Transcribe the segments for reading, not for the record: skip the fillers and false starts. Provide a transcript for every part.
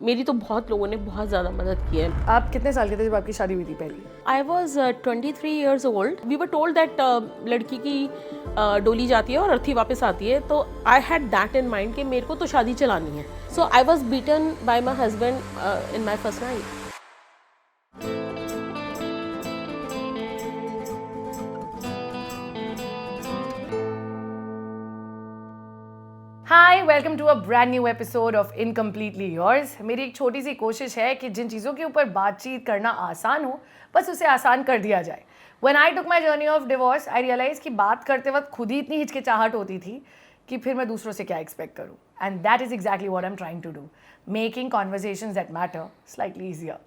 मेरी तो बहुत लोगों ने बहुत ज़्यादा मदद की है। आप कितने साल के थे जब आपकी शादी हुई थी पहली? I was 23 years old. We were told that लड़की की डोली जाती है और अर्थी वापस आती है, तो I had that in mind कि मेरे को तो शादी चलानी है. So I was beaten by my husband in my first night. Hi, welcome to a brand new episode of incompletely yours. मेरी एक छोटी सी कोशिश है कि जिन चीज़ों के ऊपर बातचीत करना आसान हो, बस उसे आसान कर दिया जाए. When I took my journey of divorce, I realise कि बात करते वक्त खुद ही इतनी हिचकिचाहट होती थी कि फिर मैं दूसरों से क्या एक्सपेक्ट करूँ. And that is exactly what I am trying to do, making conversations that matter slightly easier.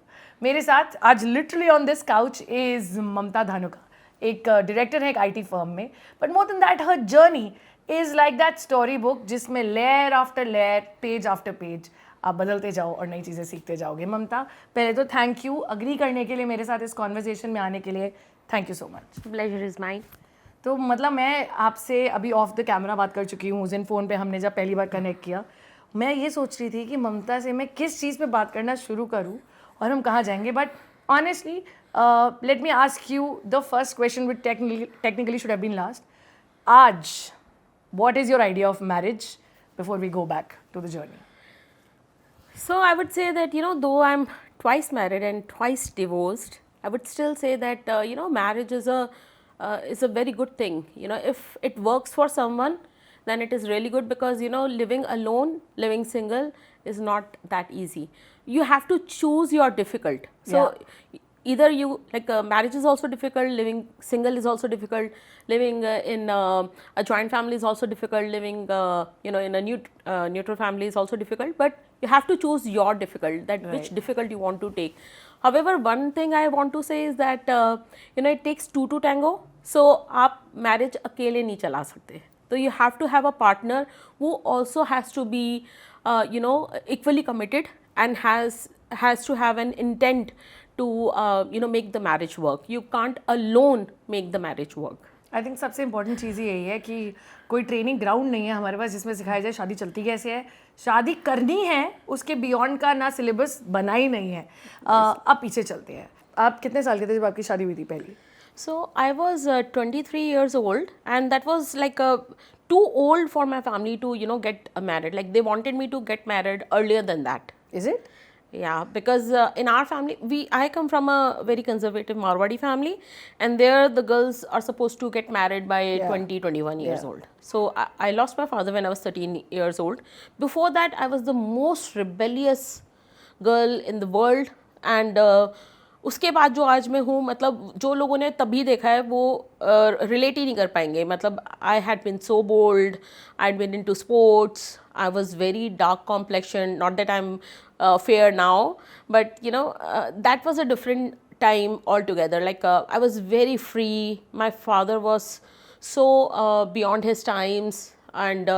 मेरे साथ आज literally on this couch is Mamta Dhanuka. एक डायरेक्टर है एक आईटी फर्म में, but more than that her journey is like that story book जिसमें layer after layer, page after page आप बदलते जाओ और नई चीज़ें सीखते जाओगे. ममता, पहले तो थैंक यू अग्री करने के लिए, मेरे साथ इस कॉन्वर्जेशन में आने के लिए. Thank you so much. Pleasure is mine. तो मतलब मैं आपसे अभी ऑफ द कैमरा बात कर चुकी हूँ. उस दिन फ़ोन पे हमने जब पहली बार कनेक्ट किया, मैं ये सोच रही थी कि ममता से मैं किस चीज़ पे बात करना शुरू करूँ और हम कहाँ जाएंगे. But honestly let me ask you the first question which technically should have been last. आज what is your idea of marriage before we go back to the journey? So I would say that, though I'm twice married and twice divorced, I would still say that, marriage is a very good thing. If it works for someone, then it is really good because, living alone, living single is not that easy. You have to choose your difficult. So either you, marriage is also difficult, living single is also difficult, living in a joint family is also difficult, living in a neutral family is also difficult, but you have to choose your difficult, that which difficult you want to take. However, one thing I want to say is that it takes two to tango. So आप marriage अकेले नहीं चला सकते, so you have to have a partner who also has to be equally committed and has to have an intent to make the marriage work. You can't alone make the marriage work. I think सबसे important चीज़ ही यही है कि कोई training ground नहीं है हमारे पास जिसमें सिखाया जाए शादी चलती कैसे है. शादी करनी है, उसके बियॉन्ड का ना सिलेबस बना ही नहीं है. अब पीछे चलते हैं. आप कितने साल के थे जब आपकी शादी हुई थी पहली? So I was 23 years old, and that was like too old for my family to get married. Like they wanted me to get married earlier than that. Is it? Yeah, because in our family, I come from a very conservative Marwadi family, and there the girls are supposed to get married by 20, 21 years old. So I lost my father when I was 13 years old. Before that, I was the most rebellious girl in the world, and उसके बाद जो आज मैं हूँ, मतलब जो लोगों ने तभी देखा है वो रिलेट ही नहीं कर पाएंगे. मतलब I had been so bold, I had been into sports, I was very dark complexion. Not that I'm fair now, but that was a different time altogether. Like I was very free. My father was so beyond his times, and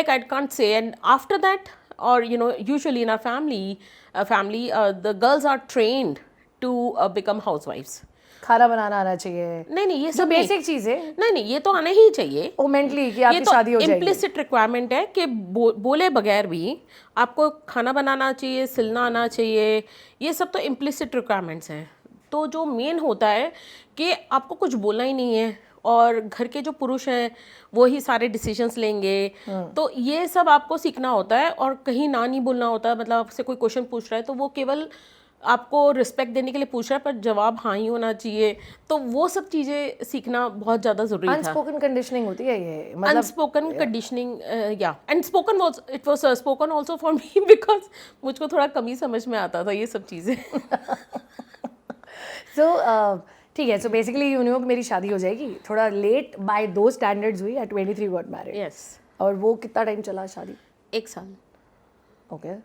like I can't say. And after that, or usually in our family, the girls are trained to become housewives. खाना बनाना आना चाहिए. नहीं, ये सब basic चीज़ है. नहीं, ये तो आना ही चाहिए. वो मेंटली कि आपकी शादी हो जाएगी. इम्प्लिसिट रिक्वायरमेंट है कि बोले बगैर भी आपको खाना बनाना चाहिए, सिलना आना चाहिए. ये सब तो इम्प्लिसिट रिक्वायरमेंट्स हैं. तो जो मेन होता है कि आपको कुछ बोलना ही नहीं है और घर के जो पुरुष हैं वो ही सारे डिसीजंस लेंगे. तो ये सब आपको सीखना होता है और कहीं ना नहीं बोलना होता है. मतलब आपसे कोई क्वेश्चन पूछ रहा है तो वो केवल आपको रिस्पेक्ट देने के लिए पूछ रहा है, पर जवाब हाँ ही होना चाहिए. तो वो सब चीज़ें सीखना बहुत ज़्यादा ज़रूरी था. अनस्पोकन कंडीशनिंग होती है ये. अनस्पोकन कंडीशनिंग, या and spoken was, it was spoken also for me because मुझको थोड़ा कम ही समझ में आता था ये सब चीज़ें. सो ठीक है. सो बेसिकली मेरी शादी हो जाएगी थोड़ा लेट बाय दो स्टैंडर्ड्स हुई. At 23 got married. यस. और वो कितना टाइम चला शादी? 1 साल. ओके.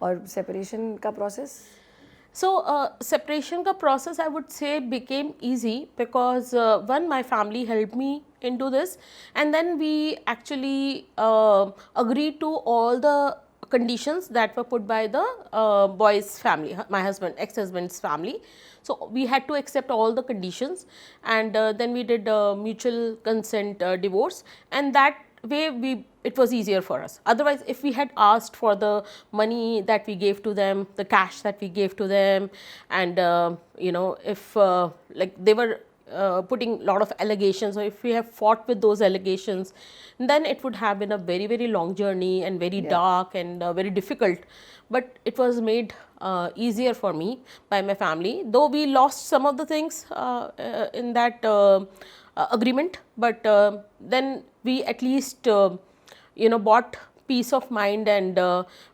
और सेपरेशन का process? So separation ka process, I would say, became easy because one, my family helped me into this, and then we actually agreed to all the conditions that were put by the boy's family, my ex-husband's family. So we had to accept all the conditions, and then we did mutual consent divorce, and that way it was easier for us. Otherwise, if we had asked for the money that we gave to them, the cash that we gave to them, and if like they were putting a lot of allegations, or if we have fought with those allegations, then it would have been a very, very long journey and very dark and very difficult. But it was made easier for me by my family, though we lost some of the things in that agreement, but then we at least bought peace of mind, and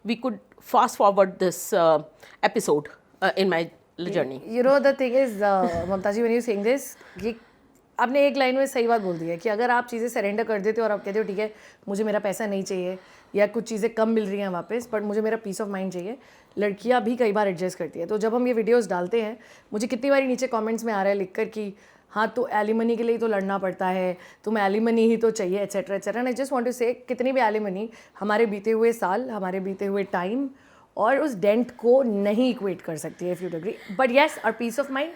we could fast forward this episode in my journey. You know the thing is, Mamta ji, when you saying this, कि आपने एक line में सही बात बोल दी है कि अगर आप चीज़ें सरेंडर कर देते हो और आप कहते हो ठीक है मुझे मेरा पैसा नहीं चाहिए या कुछ चीज़ें कम मिल रही हैं वापस, बट मुझे मेरा पीस ऑफ माइंड चाहिए, लड़कियां भी कई बार एडजस्ट करती है. तो जब हम ये वीडियोस डालते हैं, मुझे कितनी बार नीचे कमेंट्स में आ रहा है लिखकर कि हाँ तो एलिमनी के लिए तो लड़ना पड़ता है, तुम्हें एलिमनी ही तो चाहिए, etcetera etcetera. And I just want to say कितनी भी एलिमनी हमारे बीते हुए साल, हमारे बीते हुए टाइम और उस डेंट को नहीं इक्वेट कर सकती है, if you agree. But yes, our peace of mind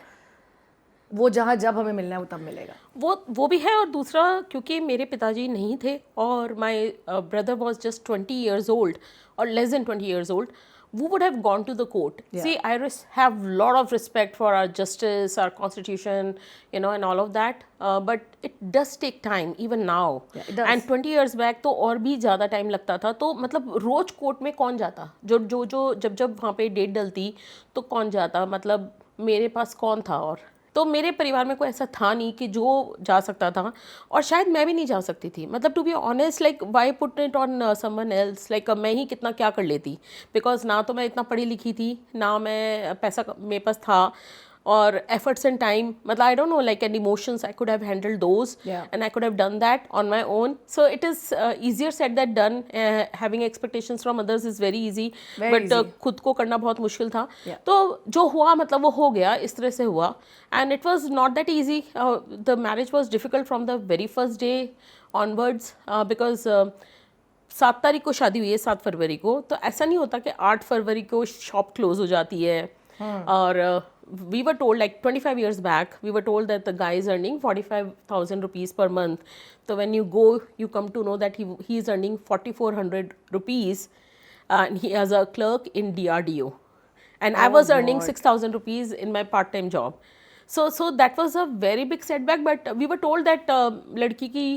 वो जहाँ जब हमें मिलना है वो तब मिलेगा. वो भी है. और दूसरा, क्योंकि मेरे पिताजी नहीं थे और my brother was just 20 years old or less than 20 years old, we would have gone to the court. See, I have lot of respect for our justice, our constitution, and all of that, but it does take time even now. It does. And 20 years back तो और भी ज़्यादा time लगता था. तो मतलब रोज court में कौन जाता, जब वहाँ पे डेट डलती तो कौन जाता, मतलब मेरे पास कौन था. और तो मेरे परिवार में कोई ऐसा था नहीं कि जो जा सकता था, और शायद मैं भी नहीं जा सकती थी. मतलब to be honest, like why put it on someone else, like मैं ही कितना क्या कर लेती, बिकॉज ना तो मैं इतना पढ़ी लिखी थी, ना मैं पैसा मेरे पास था, और efforts and time, मतलब I don't know, like, and emotions, I could have handled those, and I could have done that on my own. So it is easier said than done. Having expectations from others is very easy, but खुद को करना बहुत मुश्किल था. तो जो हुआ मतलब वो हो गया, इस तरह से हुआ, and it was not that easy. The marriage was difficult from the very first day onwards, because 7 तारीख को शादी हुई है, 7 फरवरी को. तो ऐसा नहीं होता कि 8 फरवरी को शॉप क्लोज हो जाती है. और we were told, like 25 years back, we were told that the guy is earning 45,000 rupees per month. So when you go, you come to know that he is earning 4,400 rupees, and he has a clerk in DRDO, and I was earning 6,000 rupees in my part-time job. So that was a very big setback. But we were told that लड़की की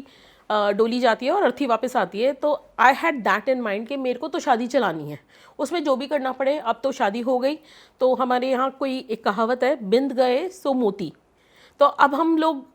डोली जाती है और अर्थी वापस आती है. तो I had that in mind कि मेरे को तो शादी चलानी है, उसमें जो भी करना पड़े. अब तो शादी हो गई, तो हमारे यहाँ कोई एक कहावत है, बिंद गए सो मोती. तो अब हम लोग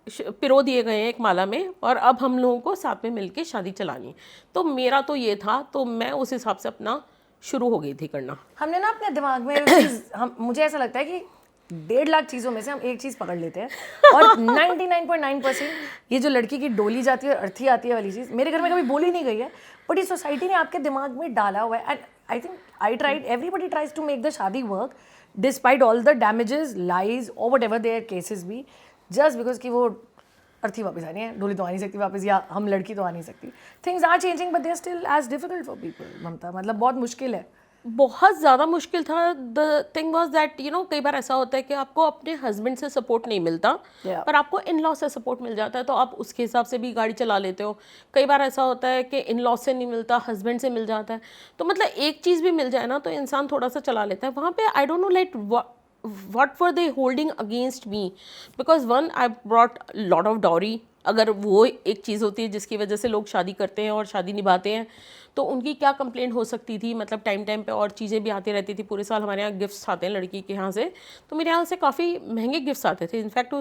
पिरो दिए गए हैं एक माला में, और अब हम लोगों को साथ में मिलके शादी चलानी है. तो मेरा तो ये था, तो मैं उस हिसाब से अपना शुरू हो गई थी करना. हमने ना अपने दिमाग में मुझे ऐसा लगता है कि 1.5 लाख चीज़ों में से हम एक चीज़ पकड़ लेते हैं, और 99.9% ये जो लड़की की डोली जाती है और अर्थी आती है वाली चीज़ मेरे घर में कभी बोली नहीं गई है, बट ये सोसाइटी ने आपके दिमाग में डाला हुआ है. And I think I tried, everybody tries to make the shaadi work despite all the damages, lies, और वट एवर देयर केसेस भी, जस्ट बिकॉज कि वो अर्थी वापस आनी है, डोली तो आ नहीं सकती वापस, या हम लड़की तो आ नहीं सकती. Things are changing but they are still as difficult for people. Mamta, मतलब बहुत मुश्किल है, बहुत ज़्यादा मुश्किल था. द थिंग वॉज दैट कई बार ऐसा होता है कि आपको अपने हस्बैंड से सपोर्ट नहीं मिलता, पर आपको इन लॉ से सपोर्ट मिल जाता है, तो आप उसके हिसाब से भी गाड़ी चला लेते हो. कई बार ऐसा होता है कि इन लॉ से नहीं मिलता, हस्बैंड से मिल जाता है. तो मतलब एक चीज़ भी मिल जाए ना तो इंसान थोड़ा सा चला लेता है. वहाँ पे I don't know like what were they holding against me, because one, I brought lot of dowry. अगर वो एक चीज़ होती है जिसकी वजह से लोग शादी करते हैं और शादी निभाते हैं, तो उनकी क्या कंप्लेंट हो सकती थी. मतलब टाइम पे और चीज़ें भी आती रहती थी. पूरे साल हमारे यहाँ गिफ्ट्स आते हैं लड़की के यहाँ से, तो मेरे यहाँ से काफ़ी महंगे गिफ्ट्स आते थे. इनफैक्ट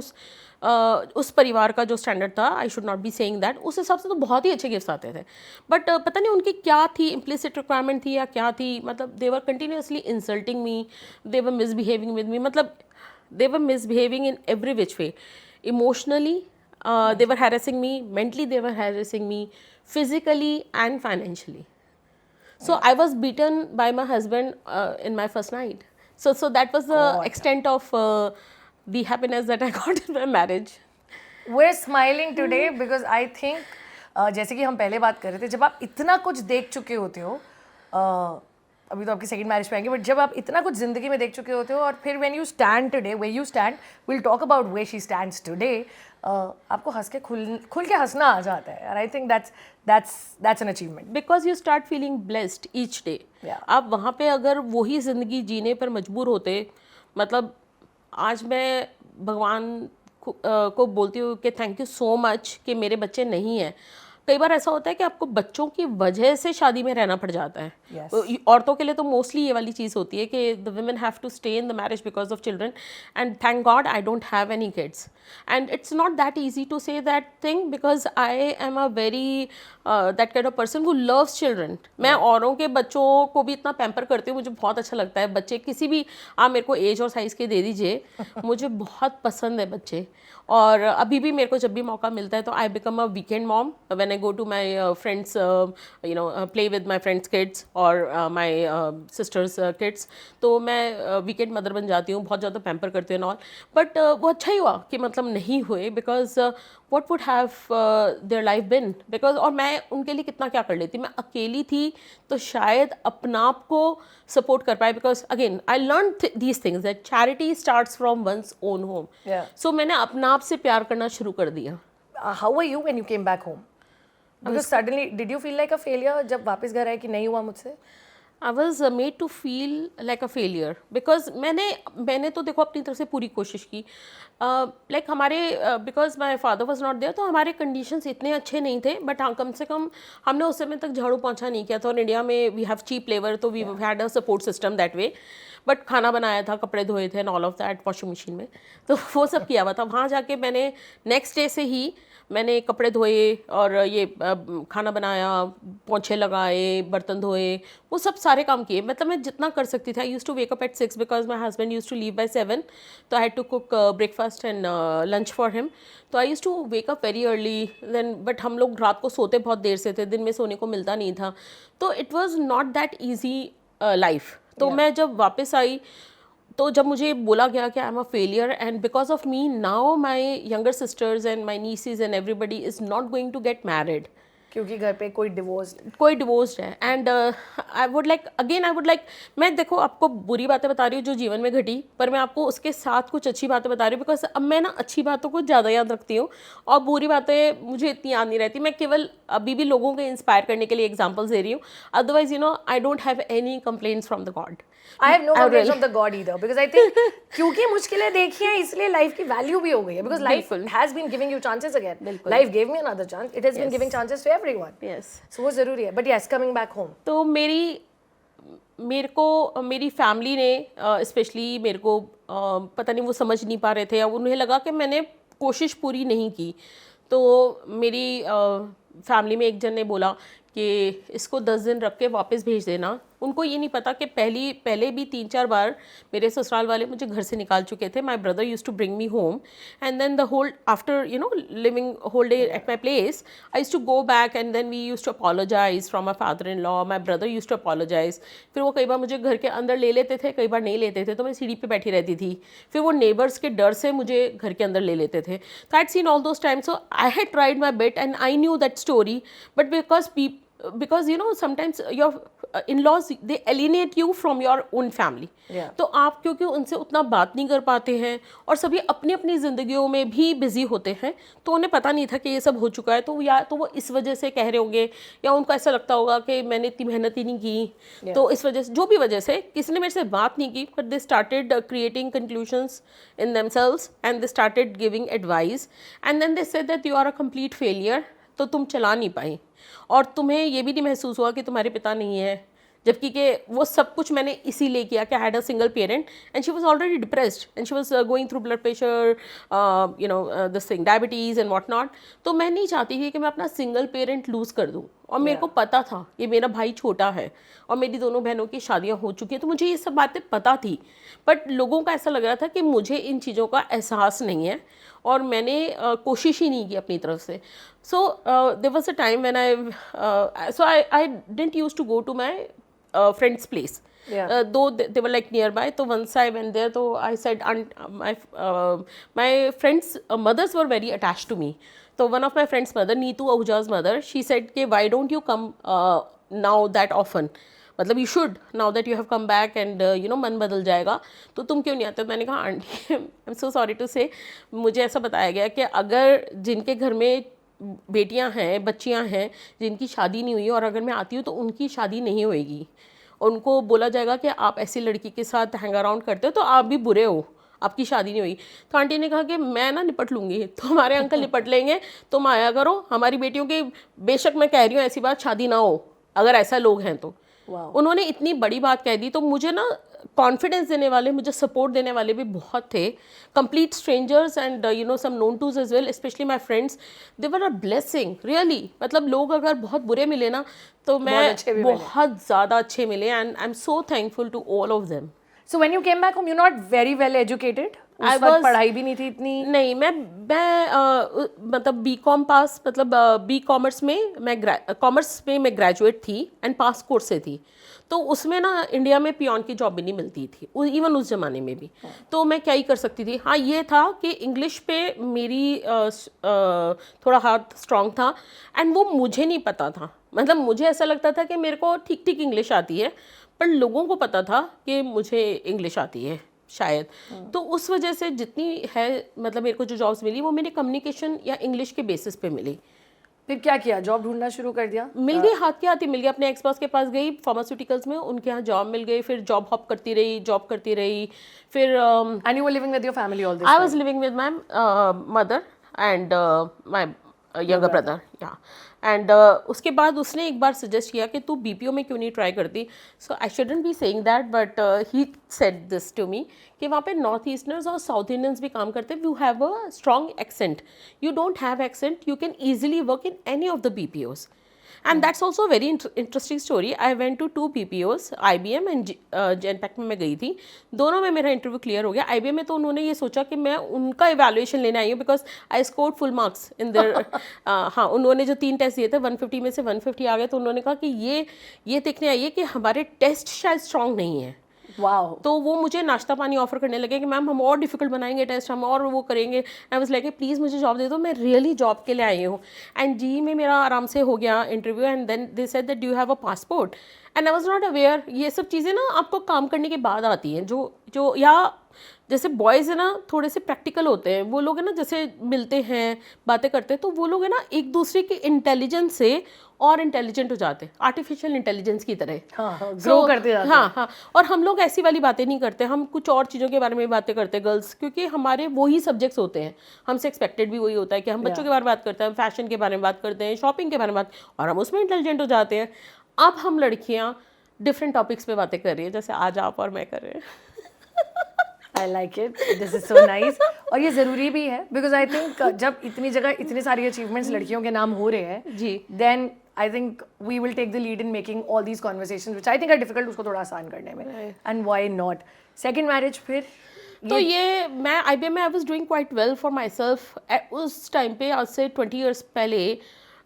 उस परिवार का जो स्टैंडर्ड था, I should not be saying that, उस हिसाब से तो बहुत ही अच्छे गिफ्ट्स आते थे. बट पता नहीं उनकी क्या थी, इम्प्लिसिट रिक्वायरमेंट थी या क्या थी. मतलब they were continuously insulting me, they were misbehaving with me, मतलब they were misbehaving in every which way. Emotionally they were harassing me, mentally they were harassing me, physically and financially. So I was beaten by my husband in my first night. So that was the extent of the happiness that I got in my marriage. We're smiling today because I think जैसे कि हम पहले बात कर रहे थे, जब आप इतना कुछ देख चुके होते हो, अभी तो आपकी सेकंड मैरिज पे आएंगे, बट जब आप इतना कुछ जिंदगी में देख चुके होते हो और फिर when you stand today way you stand, will talk about way she stands today, आपको हंस के खुल के हंसना आ जाता है, and I think that's an achievement. Because you start feeling blessed each day. Yeah. आप वहाँ पे अगर वही ज़िंदगी जीने पर मजबूर होते, मतलब आज मैं भगवान को बोलती हूँ कि थैंक यू सो मच कि मेरे बच्चे नहीं हैं. कई बार ऐसा होता है कि आपको बच्चों की वजह से शादी में रहना पड़ जाता है. Yes. औरतों के लिए तो मोस्टली ये वाली चीज़ होती है कि the women have to stay in the marriage because of children, and thank God I don't have any kids. And it's not that easy to say that thing because I am a very that kind of person who loves children. मैं औरों के बच्चों को भी इतना pamper करती हूँ, मुझे बहुत अच्छा लगता है. बच्चे किसी भी आप मेरे को एज और साइज़ के दे दीजिए, मुझे बहुत पसंद है बच्चे. और अभी भी मेरे को जब भी मौका मिलता है तो I become a weekend mom when I go to my friends, play with my friends kids or my sisters kids. तो मैं वीकेंड मदर बन जाती हूँ, बहुत ज़्यादा पैम्पर करती हूँ ऑल. बट वो अच्छा ही हुआ कि मतलब नहीं हुए, because what would have their life been, because और मैं उनके लिए कितना क्या कर लेती. मैं अकेली थी तो शायद अपना आप को सपोर्ट कर पाए, because again I learn these things that charity starts from one's own home. So मैंने अपना आप से प्यार करना शुरू कर दिया. How were you when you came back home? Because suddenly, did you feel like a failure जब वापस घर आए कि नहीं हुआ मुझसे? I was made to feel like a failure because मैंने तो देखो अपनी तरफ से पूरी कोशिश की. लाइक हमारे because my father was not there, तो हमारे कंडीशंस इतने अच्छे नहीं थे. बट हाँ, कम से कम हमने उस समय तक झाड़ू पोंछा नहीं किया था. और इंडिया में वी हैव चीप लेबर, तो we had a support system that way. But खाना बनाया था, कपड़े धोए थे and all of that washing machine में, तो वो सब किया हुआ था. वहाँ जाके मैंने नेक्स्ट डे से ही मैंने कपड़े धोए और ये खाना बनाया, पोंछे लगाए, बर्तन धोए, वो सब सारे काम किए. मतलब मैं जितना कर सकती थी. I use to wake up at 6 because my husband used to leave by 7, तो I had to cook breakfast and lunch for him. तो I use to wake up very early then. But हम लोग रात को सोते बहुत देर से थे, दिन में सोने को मिलता नहीं था. तो it was not that easy life. तो मैं जब वापस आई तो जब मुझे बोला गया कि I am a failure and because of me now my younger sisters and my nieces and everybody is not going to get married, क्योंकि घर पे कोई डिवोर्स्ड है. एंड आई वुड लाइक मैं देखो आपको बुरी बातें बता रही हूँ जो जीवन में घटी, पर मैं आपको उसके साथ कुछ अच्छी बातें बता रही हूँ. बिकॉज अब मैं ना अच्छी बातों को ज़्यादा याद रखती हूँ और बुरी बातें मुझे इतनी याद नहीं रहती. मैं केवल अभी भी लोगों को इंस्पायर करने के लिए एग्जाम्पल्स दे रही हूँ. Otherwise I don't have any complaints from the God. I have no complaints from the God either, because I think क्योंकि मुश्किलें देखी हैं इसलिए लाइफ की वैल्यू भी हो गई है. Because life has been giving you chances again. Life gave me another chance. It has been giving chances to everyone. Yes. So वो ज़रूरी है. But yes, coming back home. तो मेरी फैमिली ने स्पेशली मेरे को पता नहीं वो समझ नहीं पा रहे थे, या उन्हें लगा कि मैंने कोशिश पूरी नहीं की. तो मेरी फैमिली में एक जन ने बोला कि इसको 10 दिन रख के वापस भेज देना. उनको ये नहीं पता कि पहले भी 3-4 बार मेरे ससुराल वाले मुझे घर से निकाल चुके थे. My brother use to bring me home and then the whole after living whole day at my place I use to go back and then we use to apologise from my father in law. My brother use to apologise. फिर वो कई बार मुझे घर के अंदर ले लेते थे, कई बार नहीं लेते थे, तो मैं सीढ़ी पे बैठी रहती थी. फिर वो नेबर्स के डर से मुझे घर के अंदर ले लेते थे. तो I had seen all those times. So I had tried my bet and I knew that story. But because sometimes your in-laws they alienate you from your own family. तो आप क्योंकि उनसे उतना बात नहीं कर पाते हैं और सभी अपनी अपनी ज़िंदगियों में भी बिजी होते हैं, तो उन्हें पता नहीं था कि ये सब हो चुका है. तो या तो वो इस वजह से कह रहे होंगे, या उनको ऐसा लगता होगा कि मैंने इतनी मेहनत ही नहीं की. तो इस वजह से, जो भी वजह से, किसी ने मेरे से बात नहीं की, but they started creating conclusions in themselves and they started giving advice and then they said that you are a complete failure. तो तुम चला नहीं पाई और तुम्हें ये भी नहीं महसूस हुआ कि तुम्हारे पिता नहीं है, जबकि कि वो सब कुछ मैंने इसीलिए किया कि I had a single parent and she was already depressed and she was going through blood pressure, this thing, diabetes and what not. तो मैं नहीं चाहती थी कि मैं अपना सिंगल पेरेंट लूज़ कर दूँ. और मेरे को पता था ये मेरा भाई छोटा है और मेरी दोनों बहनों की शादियां हो चुकी हैं, तो मुझे ये सब बातें पता थी. बट लोगों का ऐसा लग रहा था कि मुझे इन चीज़ों का एहसास नहीं है और मैंने कोशिश ही नहीं की अपनी तरफ से. So there was a time when I didn't use to go to my friend's place. Though they were like nearby. So once I went there, so I said, my friends' mothers were very attached to me. So one of my friend's mother, Neetu Ahuja's mother, she said, "Why don't you come now that often?" मतलब you should, now that you have come back and you no मन बदल जाएगा, तो तुम क्यों नहीं आते? मैंने कहा aunty I am so sorry to say, मुझे ऐसा बताया गया कि अगर जिनके घर में बेटियां हैं, बच्चियां हैं, जिनकी शादी नहीं हुई और अगर मैं आती हूँ तो उनकी शादी नहीं होएगी, उनको बोला जाएगा कि आप ऐसी लड़की के साथ हैंग अराउंड करते हो तो आप भी बुरे हो, आपकी शादी नहीं हुई। तो आंटी ने कहा कि मैं ना निपट लूँगी, तो हमारे अंकल निपट लेंगे, तुम आया करो हमारी बेटियों की, बेशक मैं कह रही हूँ ऐसी बात शादी ना हो अगर ऐसा लोग हैं तो। Wow. उन्होंने इतनी बड़ी बात कह दी, तो मुझे ना कॉन्फिडेंस देने वाले, मुझे सपोर्ट देने वाले भी बहुत थे, complete strangers and you know some known twos as well, specially my friends, they were a blessing really. मतलब लोग अगर बहुत बुरे मिले ना तो मैं बहुत ज़्यादा अच्छे मिले, and I am so thankful to all of them. So when you came back home, you're not very well educated. उस वक्त पढ़ाई भी नहीं थी इतनी। नहीं, मैं मतलब बीकॉम पास, मतलब बी कॉमर्स में मैं कॉमर्स में मैं ग्रेजुएट थी एंड पास कोर्स से थी, तो उसमें ना इंडिया में पियोन की जॉब भी नहीं मिलती थी इवन उस ज़माने में भी। तो मैं क्या ही कर सकती थी। हाँ ये था कि इंग्लिश पे मेरी थोड़ा हाथ स्ट्रॉन्ग था एंड वो मुझे नहीं पता था। मतलब मुझे ऐसा लगता था कि मेरे को ठीक ठीक इंग्लिश आती है, पर लोगों को पता था कि मुझे इंग्लिश आती है शायद। तो उस वजह से जितनी है, मतलब मेरे को जो जॉब्स मिली वो मेरे कम्युनिकेशन या इंग्लिश के बेसिस पे मिली। फिर क्या किया? जॉब ढूंढना शुरू कर दिया? मिल गई, हाथ के हाथ ही मिल गया। अपने एक्स बॉस के पास गई फार्मास्यूटिकल्स में, उनके यहाँ जॉब मिल गई, फिर जॉब हॉप करती रही, जॉब करती रही। फिर and you were living with your family all this? I was living with my mother and my younger brother, या एंड उसके बाद उसने एक बार सजेस्ट किया कि तू बीपीओ में क्यों नहीं ट्राई करती। So I shouldn't be saying that, but he said this to me कि वहाँ पे नॉर्थ ईस्टर्नर्स और साउथ इंडियंस भी काम करते हैं। You have a strong accent, you don't have accent, you can easily work in any of the BPOs. And that's also very interesting story. I went to 2 BPOs, IBM and Genpact में मैं गई थी। दोनों में मेरा interview clear हो गया। IBM में तो उन्होंने ये सोचा कि मैं उनका इवैल्यूएशन लेने आई हूँ, because I scored full marks in their हाँ, उन्होंने जो 3 टेस्ट दिए थे 150 में से 150 आ गए, तो उन्होंने कहा कि ये देखने आइए कि हमारे टेस्ट शायद स्ट्रॉन्ग नहीं है। वाओ। तो वो मुझे नाश्ता पानी ऑफर करने लगे कि मैम हम और डिफिकल्ट बनाएंगे टेस्ट, हम और वो करेंगे। आई वाज लाइक प्लीज़ मुझे जॉब दे दो, मैं रियली जॉब के लिए आई हूँ। एंड जी में मेरा आराम से हो गया interview, and then they said that do you have a passport, and I was not aware. ये सब चीज़ें ना आपको काम करने के बाद आती हैं, जो या जैसे बॉयज़ है ना थोड़े से प्रैक्टिकल होते हैं, वो लोग है ना जैसे मिलते हैं बातें करते हैं, तो वो लोग है ना एक दूसरे के इंटेलिजेंस से और इंटेलिजेंट हो जाते हैं, आर्टिफिशियल इंटेलिजेंस की तरह। हाँ, ग्रो करते जाते हैं। हाँ, और हम लोग ऐसी वाली बातें नहीं करते, हम कुछ और चीज़ों के बारे में बातें करते हैं गर्ल्स, क्योंकि हमारे वही सब्जेक्ट्स होते हैं, हमसे एक्सपेक्टेड भी वही होता है कि हम बच्चों के बारे में बात करते हैं, फैशन के बारे में बात करते हैं, शॉपिंग के बारे में बात, और हम उसमें इंटेलिजेंट हो जाते हैं। अब हम लड़कियाँ डिफरेंट टॉपिक्स पे बातें कर रही है, जैसे आज आप और मैं कर रहे हैं। I like it. This is so nice. और ये ज़रूरी भी है, because I think जब इतनी जगह इतनी सारी achievements लड़कियों के नाम हो रहे हैं जी, then I think we will take the lead in making all these conversations which I think are difficult, उसको थोड़ा आसान करने में। And why not? Second marriage फिर? तो ये मैं IBM में I was doing quite well for my self उस टाइम पे, आज से 20 years पहले।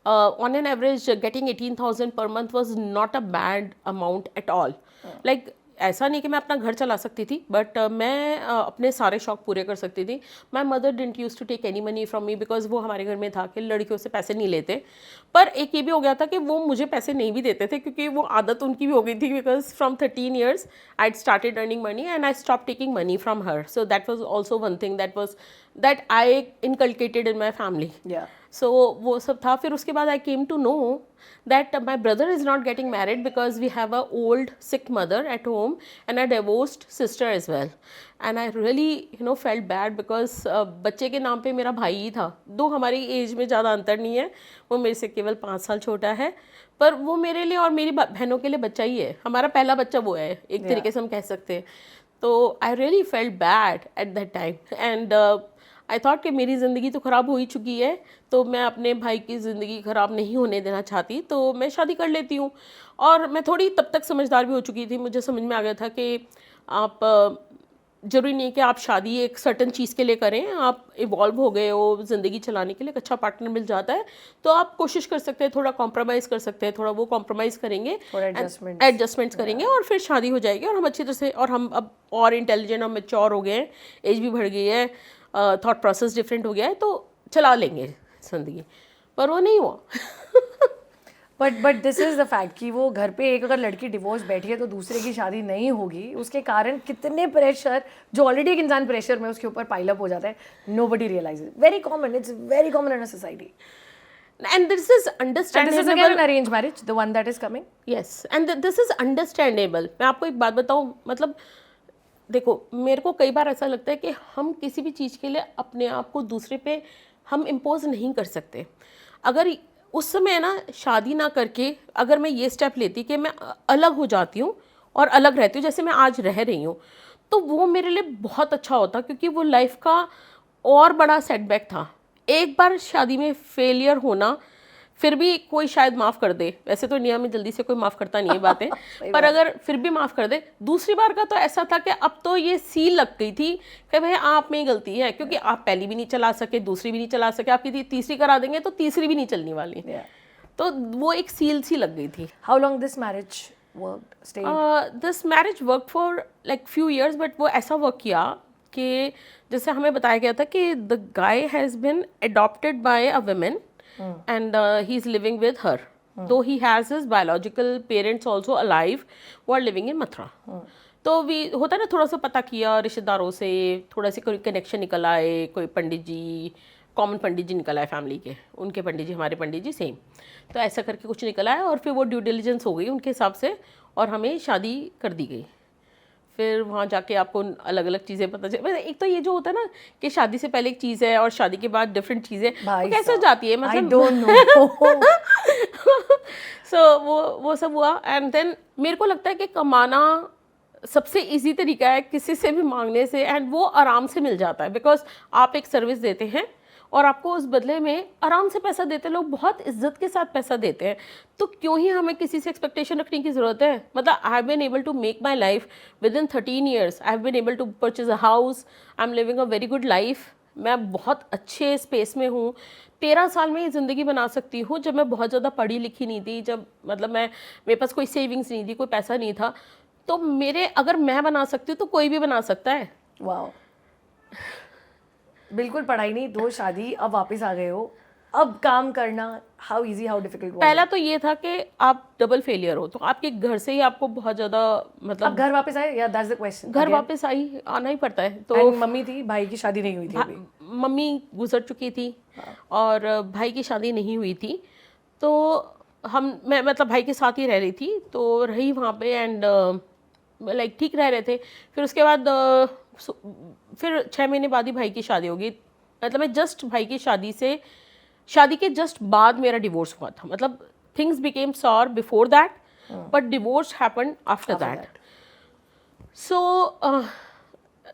On an average getting 18,000 per month was not a bad amount at all. Like ऐसा नहीं कि मैं अपना घर चला सकती थी, बट मैं अपने सारे शौक पूरे कर सकती थी। My mother didn't use to take any money from me, because वो हमारे घर में था कि लड़कियों से पैसे नहीं लेते। पर एक ये भी हो गया था कि वो मुझे पैसे नहीं भी देते थे, क्योंकि वो आदत उनकी भी हो गई थी, because from 13 years I started earning money and I stop taking money from her. So that was also one thing that I inculcated in my family. So वो सब था। फिर उसके बाद I came to know that my brother is not getting married because we have a old sick mother at home and a divorced sister as well, and I really felt bad because बच्चे के नाम पे मेरा भाई ही था। दो हमारी as में ज़्यादा अंतर नहीं है, वो मेरे से केवल 5 साल छोटा है, पर वो मेरे लिए और मेरी बहनों के लिए बच्चा ही है। हमारा पहला बच्चा वो है, एक तरीके से हम कह सकते हैं। तो I really felt bad at that time, and I thought कि मेरी ज़िंदगी तो ख़राब हो ही चुकी है, तो मैं अपने भाई की ज़िंदगी ख़राब नहीं होने देना चाहती, तो मैं शादी कर लेती हूँ। और मैं थोड़ी तब तक समझदार भी हो चुकी थी, मुझे समझ में आ गया था कि आप ज़रूरी नहीं है कि आप शादी एक सर्टन चीज़ के लिए करें। आप इवॉल्व हो गए हो, ज़िंदगी चलाने के लिए एक अच्छा पार्टनर मिल जाता है, तो आप कोशिश कर सकते हैं, थोड़ा कॉम्प्रोमाइज़ कर सकते हैं, थोड़ा वो कॉम्प्रोमाइज़ करेंगे, एडजस्टमेंट्स करेंगे, और फिर शादी हो जाएगी और हम अच्छी तरह से, और हम अब और इंटेलिजेंट और मैच्योर हो गए हैं, एज भी बढ़ गई है, थॉट प्रोसेस डिफरेंट हो गया है, तो चला लेंगे ज़िंदगी। पर वो नहीं हुआ। But this is the fact कि वो घर पे एक अगर लड़की डिवोर्स बैठी है तो दूसरे की शादी नहीं होगी, उसके कारण कितने प्रेशर जो ऑलरेडी एक इंसान प्रेशर में उसके ऊपर पाइल अप हो जाता है, nobody realises. Very common, it's very common in a society. And this is And this is understandable. again an arranged marriage, the one that is coming. Yes, and this is understandable. मैं आपको एक बात बताऊं, मतलब देखो, मेरे को कई बार ऐसा लगता है कि हम किसी भी चीज़ के लिए अपने आप को दूसरे पे हम इम्पोज नहीं कर सकते. अगर उस समय ना शादी ना करके अगर मैं ये स्टेप लेती कि मैं अलग हो जाती हूँ और अलग रहती हूँ, जैसे मैं आज रह रही हूँ, तो वो मेरे लिए बहुत अच्छा होता, क्योंकि वो लाइफ का और बड़ा सेटबैक था. एक बार शादी में फेलियर होना फिर भी कोई शायद माफ़ कर दे, वैसे तो इंडिया में जल्दी से कोई माफ़ करता नहीं है बातें, पर अगर फिर भी माफ़ कर दे. दूसरी बार का तो ऐसा था कि अब तो ये सील लग गई थी कि भाई आप में ही गलती है, क्योंकि आप पहली भी नहीं चला सके, दूसरी भी नहीं चला सके, आपकी तीसरी करा देंगे तो तीसरी भी नहीं चलने वाली. तो वो एक सील सी लग गई थी. How long this marriage worked, stayed? This marriage work for like few years, but वो ऐसा वर्क किया कि जैसे हमें बताया गया था कि the guy has been adopted by a woman and he's living with her, though he has his biological parents also alive who are living in Mathura. तो भी होता है ना, थोड़ा सा पता किया रिश्तेदारों से, थोड़ा सा कोई कनेक्शन निकल आए, कोई पंडित जी, कॉमन पंडित जी निकल आए फैमिली के, उनके पंडित जी हमारे पंडित जी सेम, तो ऐसा करके कुछ निकल आया और फिर वो ड्यू डिलिजेंस हो गई उनके हिसाब से और हमें शादी कर दी गई. फिर वहाँ जाके आपको अलग अलग चीज़ें पता चल, एक तो ये जो होता है ना कि शादी से पहले एक चीज़ है और शादी के बाद डिफरेंट चीज़ें, वो कैसे हो जाती है, मतलब I don't know. सो वो सब हुआ. एंड देन मेरे को लगता है कि कमाना सबसे इजी तरीका है किसी से भी मांगने से, एंड वो आराम से मिल जाता है, बिकॉज आप एक सर्विस देते हैं और आपको उस बदले में आराम से पैसा देते हैं, लोग बहुत इज्जत के साथ पैसा देते हैं, तो क्यों ही हमें किसी से एक्सपेक्टेशन रखने की ज़रूरत है. मतलब I have been able to make my life within 13 years, I have been able to purchase a house, I am living a very good life. मैं बहुत अच्छे स्पेस में हूँ. 13 साल में ये ज़िंदगी बना सकती हूँ, जब मैं बहुत ज़्यादा पढ़ी लिखी नहीं थी, जब मतलब मेरे पास कोई सेविंग्स नहीं थी, कोई पैसा नहीं था, तो अगर मैं बना सकती हूँ तो कोई भी बना सकता है. वाह, बिल्कुल पढ़ाई नहीं, 2 शादी, अब वापस आ गए हो, अब काम करना, हाउ इजी हाउ डिफिकल्ट? पहला तो ये था कि आप डबल फेलियर हो, तो आपके घर से ही आपको बहुत ज़्यादा, मतलब अब घर वापस आए, या दैट्स द क्वेश्चन? घर वापस आना ही पड़ता है. तो And मम्मी थी, भाई की शादी नहीं हुई थी अभी? मम्मी गुजर चुकी थी और भाई की शादी नहीं हुई थी, तो मैं मतलब भाई के साथ ही रह रही थी, तो रही वहाँ पे, एंड लाइक ठीक रह रहे थे. फिर उसके बाद फिर 6 महीने बाद ही भाई की शादी होगी. मतलब मैं जस्ट भाई की शादी के जस्ट बाद मेरा डिवोर्स हुआ था. मतलब things became sour before that, but divorce happened after that. So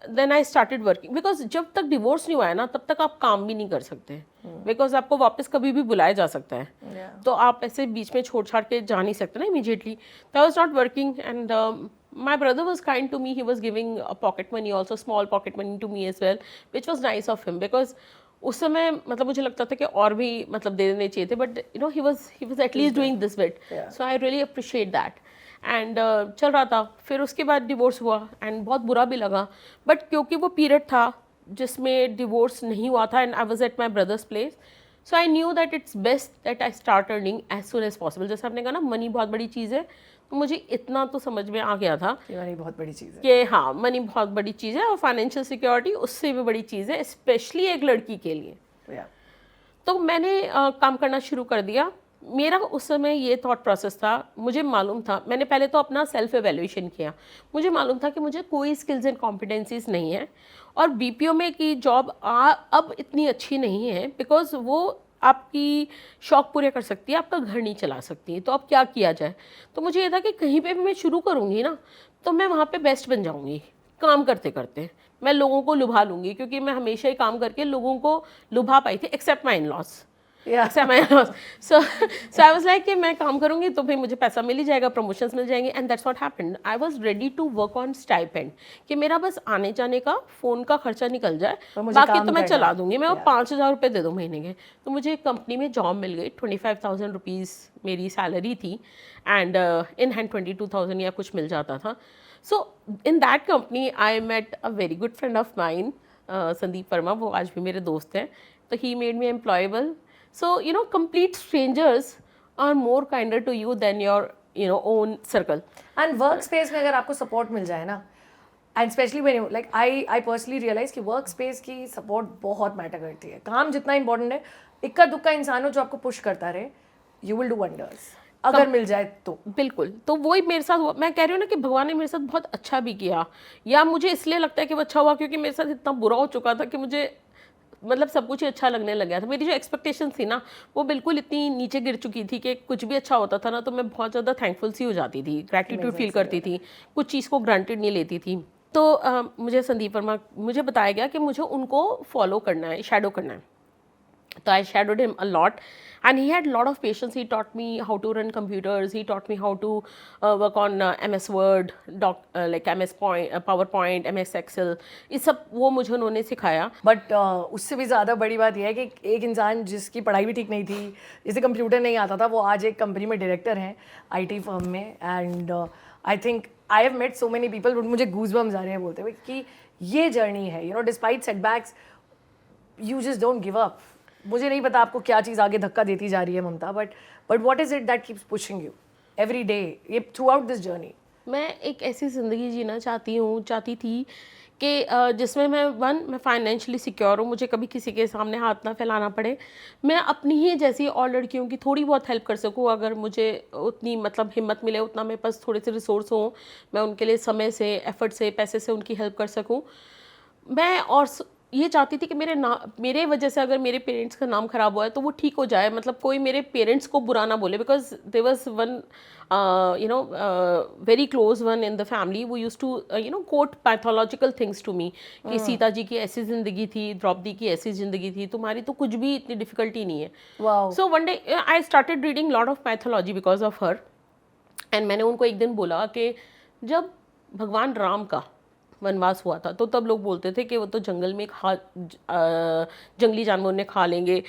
then I started working, because जब तक डिवोर्स नहीं हुआ है ना, तब तक आप काम भी नहीं कर सकते, बिकॉज आपको वापस कभी भी बुलाया जा सकता है. तो आप ऐसे बीच में छोड़ छाड़ के जा नहीं सकते ना इमीडिएटली. तो I was not working, and my brother was kind to me. He was giving a pocket money, also small pocket money to me as well, which was nice of him, because उस समय मतलब मुझे लगता था कि और भी मतलब दे देने चाहिए थे, but you know he was at least doing this bit. So I really appreciate that. And चल रहा था. फिर उसके बाद डिवोर्स हुआ, एंड बहुत बुरा भी लगा, बट क्योंकि वो पीरियड था जिसमें डिवोर्स नहीं हुआ था, and I was at my brother's place, so I knew that it's best that I start earning as soon as possible. जैसे आपने कहा ना, मनी बहुत बड़ी चीज़ है, तो मुझे इतना तो समझ में आ गया था मनी बहुत बड़ी चीज़ है कि हाँ, मनी बहुत बड़ी चीज़ है, और फाइनेंशियल सिक्योरिटी उससे भी बड़ी चीज़ है, स्पेशली एक लड़की के लिए. तो मैंने काम करना शुरू कर दिया. मेरा उस समय ये थॉट प्रोसेस था, मुझे मालूम था, मैंने पहले तो अपना सेल्फ एवेल्यूएशन किया. मुझे मालूम था कि मुझे कोई स्किल्स एंड कॉम्पिटेंसीज नहीं है, और बीपीओ में की जॉब अब इतनी अच्छी नहीं है, बिकॉज वो आपकी शौक पूरे कर सकती है, आपका घर नहीं चला सकती है. तो अब क्या किया जाए? तो मुझे ये था कि कहीं पे भी मैं शुरू करूँगी ना, तो मैं वहाँ पे बेस्ट बन जाऊँगी. काम करते करते मैं लोगों को लुभा लूँगी, क्योंकि मैं हमेशा ही काम करके लोगों को लुभा पाई थी, except my in-laws. So I was like कि मैं काम करूँगी तो फिर मुझे पैसा मिल ही जाएगा, प्रमोशंस मिल जाएंगे, and that's what happened. I was ready to work on stipend, कि मेरा बस आने जाने का, फ़ोन का खर्चा निकल जाए, बाकी तो मैं चला दूँगी. मैं वो 5,000 रुपये दे दूँ महीने के. तो मुझे एक कंपनी में जॉब मिल गई, 25,000 रुपीज़ मेरी सैलरी थी, एंड इन हैंड 22,000 या कुछ मिल जाता था. So in that company I met a very good friend of mine, Sandeep Verma, वो आज भी मेरे दोस्त हैं. तो he made me employable. So, you know, complete strangers are more kinder to you than your own circle. And work space में अगर आपको सपोर्ट मिल जाए ना, and specially when you like I personally realise कि वर्क स्पेस की support बहुत matter करती है. काम जितना इंपॉर्टेंट है, इक्का दुक्का इंसान हो जो आपको पुश करता रहे, यू विल डू वंडर्स अगर मिल जाए तो. बिल्कुल, तो वही मेरे साथ हुआ. मैं कह रही हूँ ना कि भगवान ने मेरे साथ बहुत अच्छा भी किया, या मुझे इसलिए लगता है कि वो अच्छा हुआ क्योंकि मेरे साथ इतना बुरा हो चुका था कि मुझे मतलब सब कुछ ही अच्छा लगने लग गया था. मेरी जो एक्सपेक्टेशंस थी ना वो बिल्कुल इतनी नीचे गिर चुकी थी कि कुछ भी अच्छा होता था ना तो मैं बहुत ज़्यादा थैंकफुल सी हो जाती थी, ग्रैटिट्यूड फील करती थी, कुछ चीज़ को ग्रांटेड नहीं लेती थी. तो मुझे संदीप वर्मा, मुझे बताया गया कि मुझे उनको फॉलो करना है, शैडो करना है. So I shadowed him a lot, and he had a lot of patience. He taught me how to run computers. He taught me how to work on MS Word, like MS Point, PowerPoint, MS Excel. ये सब वो मुझे उन्होंने सिखाया. But उससे भी ज़्यादा बड़ी बात यह है कि एक इंसान जिसकी पढ़ाई भी ठीक नहीं थी, जिसे कंप्यूटर नहीं आता था, वो आज एक कंपनी में डायरेक्टर हैं आईटी फर्म में. And I think I have met so many people, मुझे गूज़बम्स आ रहे हैं बोलते हुए कि ये जर्नी है, you know, despite setbacks you just don't give up. मुझे नहीं पता आपको क्या चीज़ आगे धक्का देती जा रही है Mamta, but what is it that keeps pushing you every day, ये थ्रू आउट दिस जर्नी? मैं एक ऐसी ज़िंदगी जीना चाहती थी कि जिसमें मैं फाइनेंशियली सिक्योर हूँ, मुझे कभी किसी के सामने हाथ ना फैलाना पड़े, मैं अपनी ही जैसी और लड़कियों की थोड़ी बहुत हेल्प कर सकूँ. अगर मुझे उतनी मतलब हिम्मत मिले, उतना मेरे पास थोड़े से रिसोर्स हों, मैं उनके लिए समय से, एफर्ट से, पैसे से उनकी हेल्प कर सकूँ. मैं और ये चाहती थी कि मेरे वजह से अगर मेरे पेरेंट्स का नाम ख़राब हुआ है तो वो ठीक हो जाए, मतलब कोई मेरे पेरेंट्स को बुरा ना बोले. Because there was one very close one in the family वो use to quote pathological things to me कि सीता जी की ऐसी ज़िंदगी थी, द्रौपदी की ऐसी ज़िंदगी थी, तुम्हारी तो कुछ भी इतनी डिफ़िकल्टी नहीं है. So one day I started reading lot of pathology because of her. And मैंने उनको एक दिन बोला कि जब भगवान राम का वनवास हुआ था तो तब लोग बोलते थे कि वो तो जंगल में जंगली जानवर ने खा लेंगे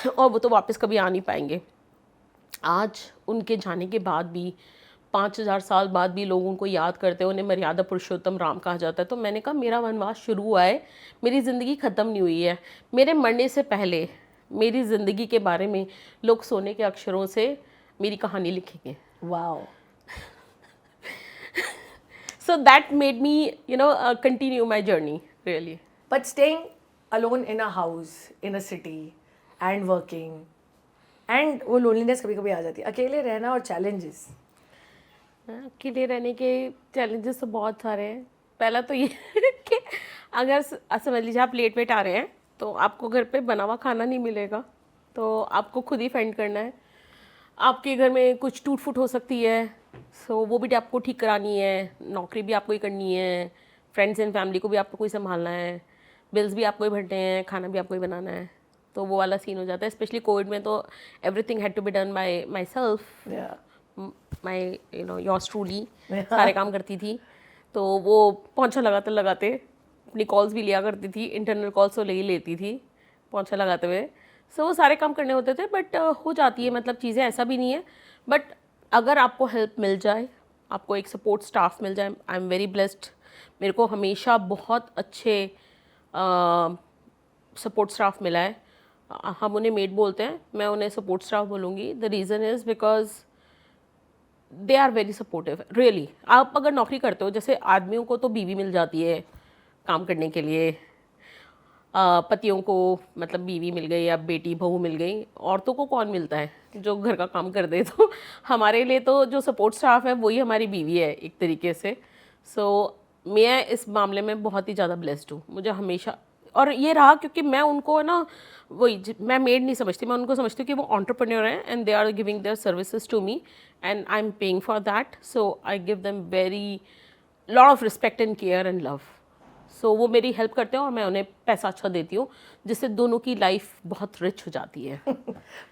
और वो तो वापस कभी आ नहीं पाएंगे. आज उनके जाने के बाद भी 5000 साल बाद भी लोग उनको याद करते हैं, उन्हें मर्यादा पुरुषोत्तम राम कहा जाता है. तो मैंने कहा मेरा वनवास शुरू हुआ है, मेरी ज़िंदगी ख़त्म नहीं हुई है. मेरे मरने से पहले मेरी ज़िंदगी के बारे में लोग सोने के अक्षरों से मेरी कहानी लिखेंगे. Wow. So that made me, continue my journey, really. But staying alone in a house, in a city, and working, and वो loneliness कभी कभी आ जाती है. अकेले रहना और challenges. अकेले रहने के challenges तो बहुत सारे हैं. पहला तो ये कि अगर समझ लीजिए आप लेट वेट आ रहे हैं तो आपको घर पे बना हुआ खाना नहीं मिलेगा, तो आपको खुद ही फेंड करना है. आपके घर में कुछ टूट फूट हो सकती है, सो वो भी आपको ठीक करानी है. नौकरी भी आपको ही करनी है, फ्रेंड्स एंड फैमिली को भी आपको ही संभालना है, बिल्स भी आपको ही भरने हैं, खाना भी आपको ही बनाना है. तो वो वाला सीन हो जाता है. स्पेशली कोविड में तो everything had to be done by myself. My yours truly सारे काम करती थी. तो वो पोंछा लगाते लगाते अपनी कॉल्स भी लिया करती थी, इंटरनल कॉल्स तो ले ही लेती थी पोंछा लगाते हुए. सो वो सारे काम करने होते थे. बट हो जाती है मतलब चीज़ें, ऐसा भी नहीं है. बट अगर आपको हेल्प मिल जाए, आपको एक सपोर्ट स्टाफ मिल जाए, आई एम वेरी ब्लेस्ड. मेरे को हमेशा बहुत अच्छे सपोर्ट स्टाफ मिला है. हम उन्हें मेड बोलते हैं, मैं उन्हें सपोर्ट स्टाफ बोलूँगी. The reason is because they are very supportive, really. आप अगर नौकरी करते हो, जैसे आदमियों को तो बीवी मिल जाती है काम करने के लिए, पतियों को मतलब बीवी मिल गई या बेटी बहू मिल गई, औरतों को कौन मिलता है जो घर का काम कर दे. तो हमारे लिए तो जो सपोर्ट स्टाफ है वही हमारी बीवी है एक तरीके से. सो मैं इस मामले में बहुत ही ज़्यादा ब्लेस्ड हूँ. मुझे हमेशा, और ये रहा क्योंकि मैं उनको ना मैं मेड नहीं समझती, मैं उनको समझती हूँ कि वो एंटरप्रेन्योर हैं and they are giving their services to me and I am paying for that. So I give them very lot of respect and care and love. So वो मेरी हेल्प करते हैं और मैं उन्हें पैसा अच्छा देती हूँ, जिससे दोनों की लाइफ बहुत रिच हो जाती है.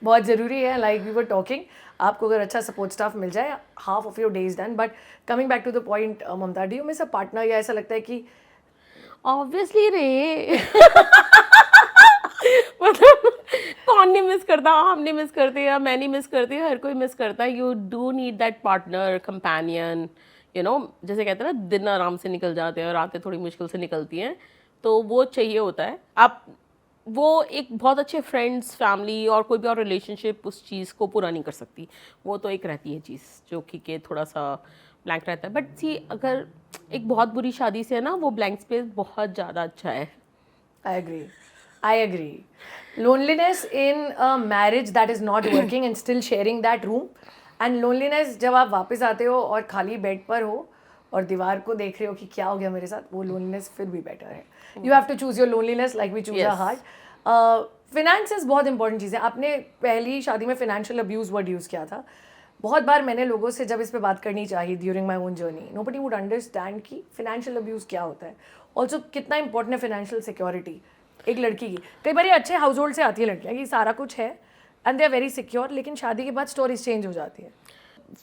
बहुत ज़रूरी है. लाइक वी वर टॉकिंग, आपको अगर अच्छा सपोर्ट स्टाफ मिल जाए, half of your day is done. But coming back to the point Mamata, do you miss a partner, या ऐसा लगता है कि ऑब्वियसली रे मतलब कौन नहीं मिस करता, हम नहीं मिस करते या मैं नहीं मिस करती, हर कोई मिस करता है. You do need that partner, companion. जैसे कहते हैं ना, दिन आराम से निकल जाते हैं और रातें थोड़ी मुश्किल से निकलती हैं, तो वो चाहिए होता है. आप वो एक बहुत अच्छे फ्रेंड्स, फैमिली और कोई भी और रिलेशनशिप उस चीज़ को पूरा नहीं कर सकती। वो तो एक रहती है चीज़ जो कि थोड़ा सा ब्लैंक रहता है। बट सी, अगर एक बहुत बुरी शादी से है ना, वो ब्लैंक स्पेस बहुत ज़्यादा अच्छा है। I agree. I agree. Loneliness in a marriage that is not working and still sharing that room. And loneliness जब आप वापस आते हो और खाली बेड पर हो और दीवार को देख रहे हो कि क्या हो गया मेरे साथ, वो loneliness फिर भी better है. You have to choose your loneliness like we choose our Yes. heart. Finances बहुत इंपॉर्टेंट चीज़ है. आपने पहली शादी में financial abuse वर्ड यूज़ किया था. बहुत बार मैंने लोगों से जब इस पे बात करनी चाहिए during my own journey, nobody would understand कि फिनेंशियल अब्यूज़ क्या होता है. ऑल्सो कितना इंपॉर्टेंट है फिनेंशियल सिक्योरिटी एक लड़की की. कई बार ये अच्छे हाउस होल्ड से आती है लड़कियाँ कि सारा कुछ है and they are very secure, लेकिन शादी के बाद स्टोरीज चेंज हो जाती है.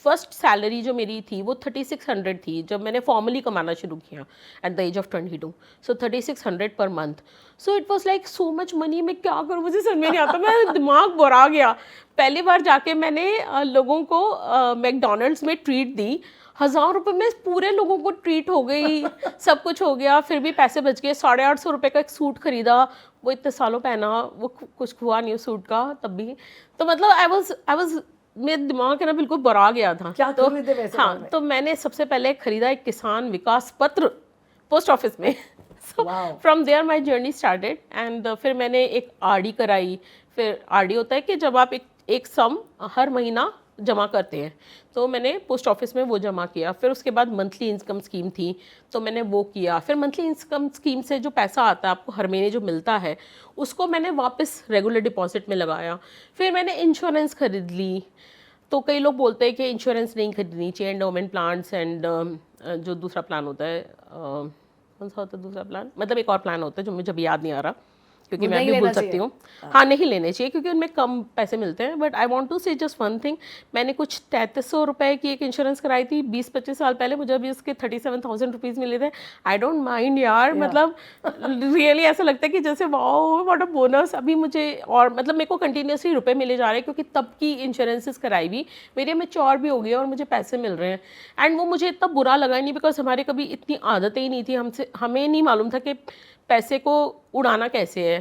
फर्स्ट सैलरी जो मेरी थी वो 3600 थी जब मैंने फॉर्मली कमाना शुरू किया at the age of 22. So 3600 per month. So it was like so much money. मैं क्या करूँ, मुझे समझ में नहीं आता. मैं दिमाग बुरा गया. पहली बार जाके मैंने लोगों को मैकडोनल्ड्स में ट्रीट दी. 1000 रुपये में पूरे लोगों को ट्रीट हो गई, सब कुछ हो गया. फिर भी पैसे बच गए. 850 रुपये का एक सूट खरीदा, वो इतने सालों पहना, वो कुछ हुआ नहीं उस सूट का तब भी. तो मतलब आई वॉज मेरा दिमाग है ना बिल्कुल बुरा गया था. क्या तो खरीदे वैसे हाँ, में? तो मैंने सबसे पहले खरीदा एक किसान विकास पत्र पोस्ट ऑफिस में. Wow. From there my journey started. And फिर मैंने एक आरडी कराई. फिर आरडी होता है कि जब आप एक सम हर महीना जमा करते हैं, तो मैंने पोस्ट ऑफिस में वो जमा किया. फिर उसके बाद मंथली इनकम स्कीम थी, तो मैंने वो किया. फिर मंथली इनकम स्कीम से जो पैसा आता है आपको हर महीने जो मिलता है, उसको मैंने वापस रेगुलर डिपॉजिट में लगाया. फिर मैंने इंश्योरेंस खरीद ली. तो कई लोग बोलते हैं कि इंश्योरेंस नहीं खरीदनी चाहिए, एंडोमेंट प्लान्स एंड जो दूसरा प्लान होता है, कौन सा होता है दूसरा प्लान, मतलब एक और प्लान होता है जो मुझे अभी याद नहीं आ रहा क्योंकि मैं भी भूल सकती हूँ. हाँ, नहीं लेने चाहिए क्योंकि उनमें कम पैसे मिलते हैं. बट आई वांट टू से जस्ट वन थिंग, मैंने कुछ 3300 रुपये की एक इंश्योरेंस कराई थी 20-25 साल पहले. मुझे अभी उसके 37,000 रुपीज़ मिले थे. आई डोंट माइंड यार. मतलब रियली ऐसा लगता है कि जैसे वाओ व्हाट अ बोनस. अभी मुझे और मतलब मेरे को कंटिन्यूसली रुपए मिले जा रहे हैं क्योंकि तब की इंश्योरेंसेस कराई हुई मेरी मैच्योर भी हो गई और मुझे पैसे मिल रहे हैं. एंड वो मुझे इतना बुरा लगा नहीं बिकॉज हमारे कभी इतनी आदतें ही नहीं थी. हमें नहीं मालूम था कि पैसे को उड़ाना कैसे है,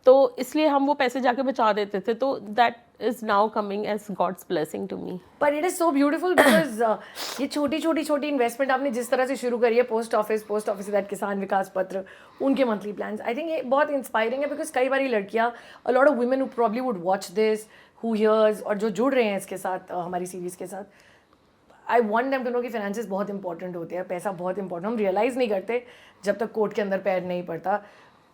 तो इसलिए हम वो पैसे जाके बचा देते थे. तो that is now coming as God's blessing to me. पर it is so beautiful because ये छोटी इन्वेस्टमेंट आपने जिस तरह से शुरू करी है, पोस्ट ऑफिस दैट किसान विकास पत्र, उनके मंथली प्लान्स, आई थिंक ये बहुत इंस्पायरिंग है. बिकॉज कई बार लड़कियाँ, a lot of women who probably would watch this, who hears, और जो जुड़ रहे हैं इसके साथ, हमारी सीरीज़ के साथ, I want them to know कि फाइनेंसेस बहुत इंपॉर्टेंट होते हैं, पैसा बहुत इंपॉर्टेंट. हम रियलाइज़ नहीं करते जब तक कोर्ट के अंदर पैर नहीं पड़ता.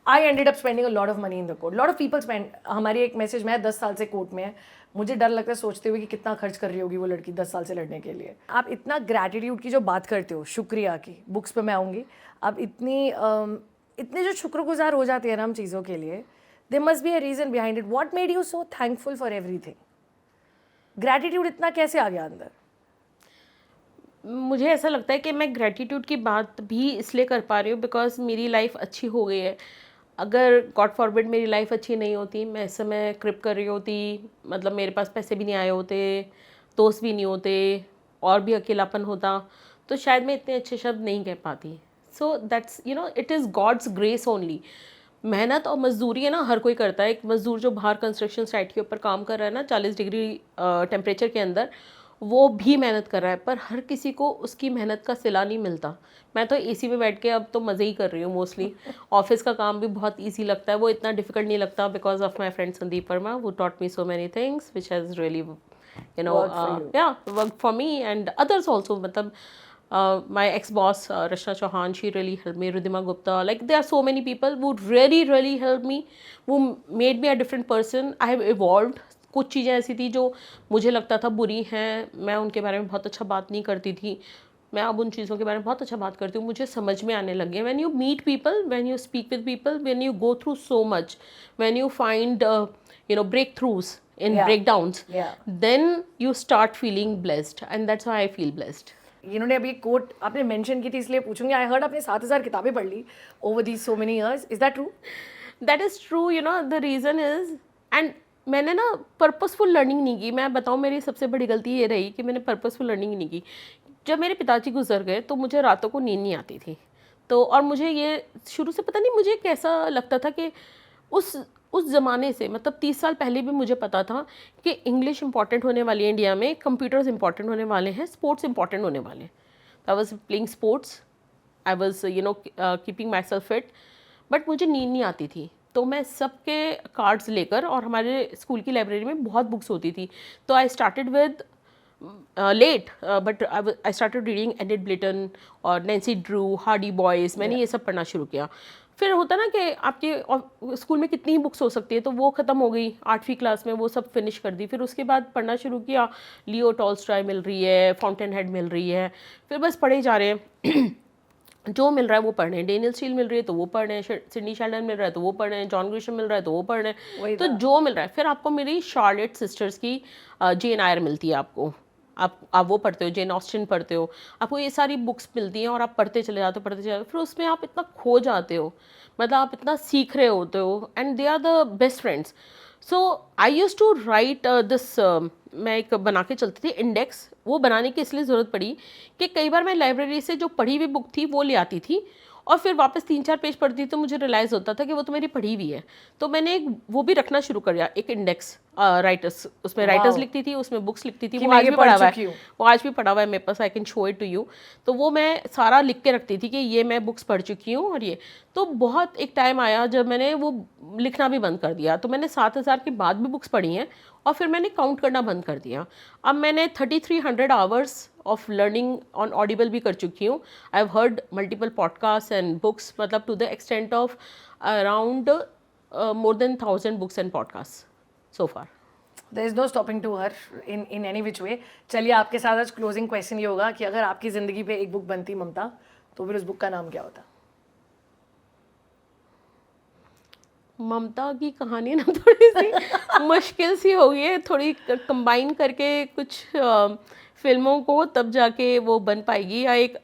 I ended up spending a lot of money in the court. Lot of people spend. हमारी एक मैसेज, मैं 10 साल से कोर्ट में है, मुझे डर लगता है सोचते हुए कि कितना खर्च कर रही होगी वो लड़की 10 साल से लड़ने के लिए. आप इतना ग्रैटिट्यूड की जो बात करते हो, शुक्रिया की, बुक्स पे मैं आऊँगी, आप इतने जो शुक्रगुजार हो जाते हैं ना हम चीज़ों के लिए, they must be a reason behind it. What made you so thankful for everything? Gratitude इतना कैसे आ गया अंदर? मुझे ऐसा लगता है कि मैं ग्रेटिट्यूड की बात भी इसलिए कर पा रही हूँ बिकॉज मेरी लाइफ अच्छी हो गई है. अगर गॉड फॉरबिड मेरी लाइफ अच्छी नहीं होती, मैं इस समय क्रिप कर रही होती, मतलब मेरे पास पैसे भी नहीं आए होते, दोस्त भी नहीं होते और भी अकेलापन होता, तो शायद मैं इतने अच्छे शब्द नहीं कह पाती. So that's it is God's grace only. मेहनत और मजदूरी है ना, हर कोई करता है. एक मजदूर जो बाहर कंस्ट्रक्शन साइट के ऊपर काम कर रहा है ना 40 डिग्री टेम्परेचर के अंदर, वो भी मेहनत कर रहा है, पर हर किसी को उसकी मेहनत का सिला नहीं मिलता. मैं तो एसी में बैठ के अब तो मज़े ही कर रही हूँ मोस्टली. ऑफिस का काम भी बहुत इजी लगता है, वो इतना डिफिकल्ट नहीं लगता because of my friend Sandeep Verma who taught me so many things which has really worked for me and others also. मतलब my ex-boss Rashna Chauhan, she really helped me. Ridhima Gupta, like there are so many people who really helped me, who made me a different person. I have evolved. कुछ चीज़ें ऐसी थी जो मुझे लगता था बुरी हैं, मैं उनके बारे में बहुत अच्छा बात नहीं करती थी. मैं अब उन चीज़ों के बारे में बहुत अच्छा बात करती हूँ, मुझे समझ में आने लगी है. When you meet people, when you speak with people, when you go through so much, when you find breakthroughs in breakdowns, then you start feeling blessed, and that's why I feel blessed. इन्होंने अभी coat आपने mention की थी इसलिए पूछूंगी. I heard आपने 7000 किताबें पढ़ ली over these so many years. Is that true? That is true. The reason is, and मैंने ना पर्पसफुल लर्निंग नहीं की. मैं बताऊँ, मेरी सबसे बड़ी गलती ये रही कि मैंने पर्पसफुल लर्निंग नहीं की. जब मेरे पिताजी गुजर गए तो मुझे रातों को नींद नहीं आती थी. तो और मुझे ये शुरू से पता नहीं मुझे कैसा लगता था कि उस ज़माने से, मतलब 30 साल पहले भी मुझे पता था कि इंग्लिश इंपॉर्टेंट होने वाली है इंडिया में, कंप्यूटर्स इंपॉर्टेंट होने वाले हैं, स्पोर्ट्स इंपॉर्टेंट होने वाले हैं. I was playing sports, I was keeping my self fit, but मुझे नींद नहीं आती थी. तो मैं सबके कार्ड्स लेकर, और हमारे स्कूल की लाइब्रेरी में बहुत बुक्स होती थी, तो I started with late, but I started reading Edith Blyton और नैन्सी ड्रू, हार्डी बॉयज़, मैंने ये सब पढ़ना शुरू किया. फिर होता ना कि आपके स्कूल में कितनी ही बुक्स हो सकती है, तो वो ख़त्म हो गई 8वीं क्लास में, वो सब फिनिश कर दी. फिर उसके बाद पढ़ना शुरू किया, लियो टॉल्स्टॉय मिल रही है, फाउंटेन हेड मिल रही है, फिर बस पढ़े जा रहे हैं. जो मिल रहा है वो पढ़ रहे हैं. डेनियल स्टील मिल रही है तो वो पढ़ रहे हैं, सिडनी शेल्डन मिल रहा है तो वो पढ़ रहे हैं, जॉन ग्रिशम मिल रहा है तो वो पढ़ रहे हैं. तो जो मिल रहा है. फिर आपको मेरी शार्लेट सिस्टर्स की जेन आयर मिलती है, आपको आप वो पढ़ते हो, जेन ऑस्टिन पढ़ते हो, आपको ये सारी बुक्स मिलती हैं और आप पढ़ते चले जाते हो. फिर उसमें आप इतना खो जाते हो, मतलब आप इतना सीख रहे होते हो, and they are the best friends. So I use to write this, मैं एक बना के चलती थी इंडेक्स. वो बनाने की इसलिए ज़रूरत पड़ी कि कई बार मैं लाइब्रेरी से जो पढ़ी हुई बुक थी वो ले आती थी, और फिर वापस 3-4 पेज पढ़ती तो मुझे रियलाइज़ होता था कि वो तो मेरी पढ़ी हुई है. तो मैंने एक वो भी रखना शुरू कर दिया, एक इंडेक्स राइटर्स. उसमें राइटर्स लिखती थी, उसमें बुक्स लिखती थी. वो आज भी पढ़ा हुआ है, वो आज भी पढ़ा हुआ है मेरे पास, I can show it to you. तो वो मैं सारा लिख के रखती थी कि ये मैं बुक्स पढ़ चुकी हूँ. और ये तो बहुत एक टाइम आया जब मैंने वो लिखना भी बंद कर दिया. तो मैंने 7,000 के बाद भी बुक्स पढ़ी हैं, और फिर मैंने काउंट करना बंद कर दिया. अब मैंने 3300 hours of learning on Audible भी कर चुकी हूँ. I have heard multiple podcast and books, मतलब to the extent of around more than 1,000 books and podcasts so far. There is no stopping to her in any which way. चलिए आपके साथ आज closing question ये होगा कि अगर आपकी ज़िंदगी पे एक बुक बनती ममता, तो फिर उस बुक का नाम क्या होता? ममता की कहानी ना थोड़ी सी मुश्किल सी हो गई है, थोड़ी कंबाइन करके कुछ फिल्मों को, तब जाके वो बन पाएगी, या एक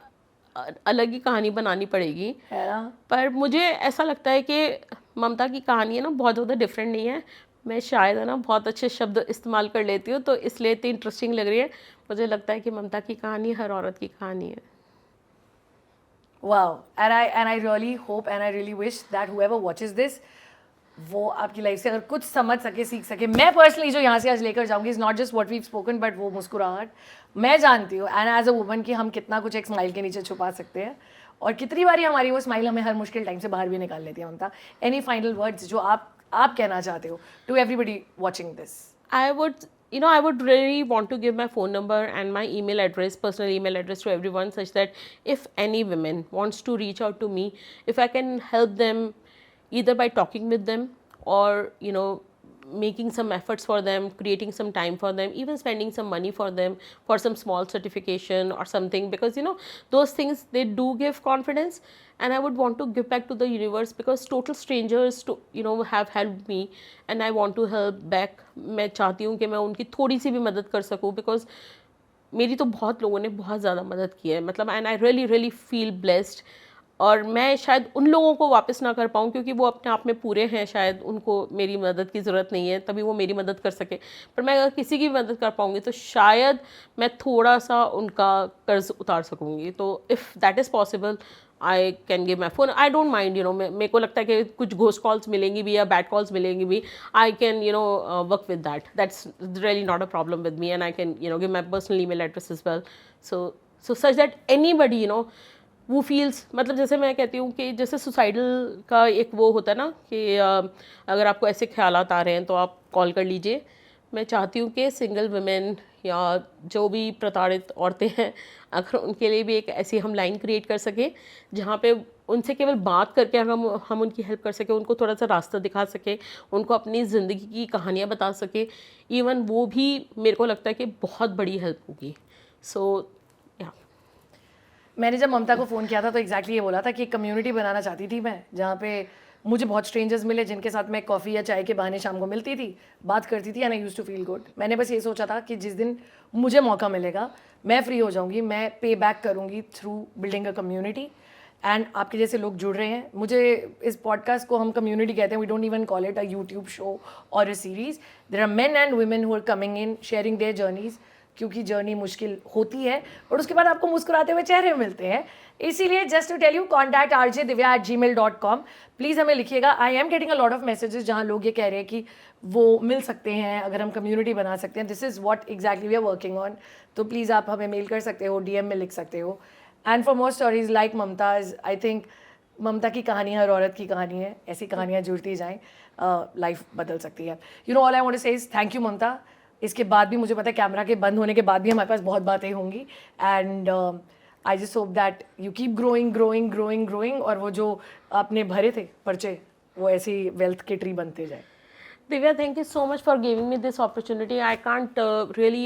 अलग ही कहानी बनानी पड़ेगी, है ना? पर मुझे ऐसा लगता है कि ममता की कहानी है ना बहुत ज़्यादा डिफरेंट नहीं है. मैं शायद है ना बहुत अच्छे शब्द इस्तेमाल कर लेती हूँ, तो इसलिए इतनी इंटरेस्टिंग लग रही है. मुझे लगता है कि ममता की कहानी हर औरत की कहानी है. Wow, and I really hope and I really wish that whoever watches this, वो आपकी लाइफ से अगर कुछ समझ सके, सीख सके. मैं पर्सनली जो यहाँ से आज लेकर जाऊँगी is not just what we've spoken, but वो मुस्कुराहट. मैं जानती हूँ एंड एज अ वुमन कि हम कितना कुछ एक स्माइल के नीचे छुपा सकते हैं, और कितनी बारी हमारी वो स्माइल हमें हर मुश्किल टाइम से बाहर भी निकाल लेती है. ममता, एनी फाइनल वर्ड्स जो आप कहना चाहते हो to everybody watching this? I would really want to give my phone number and my email address, personal email address, to everyone, such that if any women wants to reach out to me, if I can help them either by talking with them, or making some efforts for them, creating some time for them, even spending some money for them for some small certification or something, because those things, they do give confidence, and I would want to give back to the universe, because total strangers to have helped me, and I want to help back. मैं चाहती हूँ कि मैं उनकी थोड़ी सी भी मदद कर सकूँ, because मेरी तो बहुत लोगों ने बहुत ज़्यादा मदद की है, मतलब, and I really really feel blessed. और मैं शायद उन लोगों को वापस ना कर पाऊँ, क्योंकि वो अपने आप में पूरे हैं, शायद उनको मेरी मदद की ज़रूरत नहीं है, तभी वो मेरी मदद कर सके. पर मैं अगर किसी की भी मदद कर पाऊँगी तो शायद मैं थोड़ा सा उनका कर्ज उतार सकूँगी. तो if that is possible, I can give my phone. I don't mind, मेरे को लगता है कि कुछ घोस्ट कॉल्स मिलेंगी भी या बैड कॉल्स मिलेंगी भी, I can work with that. That's really not a problem with me, and I can give my personal email address as well. So such that anybody वो फील्स, मतलब जैसे मैं कहती हूँ कि जैसे सुसाइडल का एक वो होता है ना कि अगर आपको ऐसे ख्यालात आ रहे हैं तो आप कॉल कर लीजिए. मैं चाहती हूँ कि सिंगल वुमेन या जो भी प्रताड़ित औरतें हैं, अगर उनके लिए भी एक ऐसी हम लाइन क्रिएट कर सकें जहाँ पे उनसे केवल बात करके हम उनकी हेल्प कर सकें, उनको थोड़ा सा रास्ता दिखा सकें, उनको अपनी ज़िंदगी की कहानियाँ बता सकें, इवन वो भी मेरे को लगता है कि बहुत बड़ी हेल्प होगी. सो मैंने जब ममता को फ़ोन किया था तो एग्जैक्टली ये बोला था कि एक कम्युनिटी बनाना चाहती थी मैं, जहाँ पे मुझे बहुत स्ट्रेंजर्स मिले जिनके साथ मैं कॉफ़ी या चाय के बहाने शाम को मिलती थी, बात करती थी, and I used to feel good. मैंने बस ये सोचा था कि जिस दिन मुझे मौका मिलेगा, मैं फ्री हो जाऊँगी, मैं पे बैक करूँगी through building a community. And आपके जैसे लोग जुड़ रहे हैं. मुझे इस पॉडकास्ट को हम कम्युनिटी कहते हैं, we don't even call it a YouTube show और a series. There are men and women who are coming in, sharing their journeys. क्योंकि जर्नी मुश्किल होती है और उसके बाद आपको मुस्कुराते हुए चेहरे मिलते हैं। इसीलिए just to tell you, contact rjdivya@gmail.com। Please हमें लिखिएगा। I am getting a lot of messages जहाँ लोग ये कह रहे हैं कि वो मिल सकते हैं अगर हम कम्युनिटी बना सकते हैं। This is what exactly we are working on. तो प्लीज़ आप हमें मेल कर सकते हो, DM में लिख सकते हो। And for more stories like Mamta's, I think Mamta की कहानी हर औरत की कहानी है, ऐसी कहानियाँ जुड़ती जाएँ, लाइफ बदल सकती है। You know all I want to say is thank you Mamata. इसके बाद भी मुझे पता है कैमरा के बंद होने के बाद भी हमारे पास बहुत बातें होंगी, and I just hope that you keep growing growing growing growing, और वो जो आपने भरे थे पर्चे वो ऐसी वेल्थ के ट्री बनते जाए। Divya, thank you so much for giving me this opportunity. I can't really,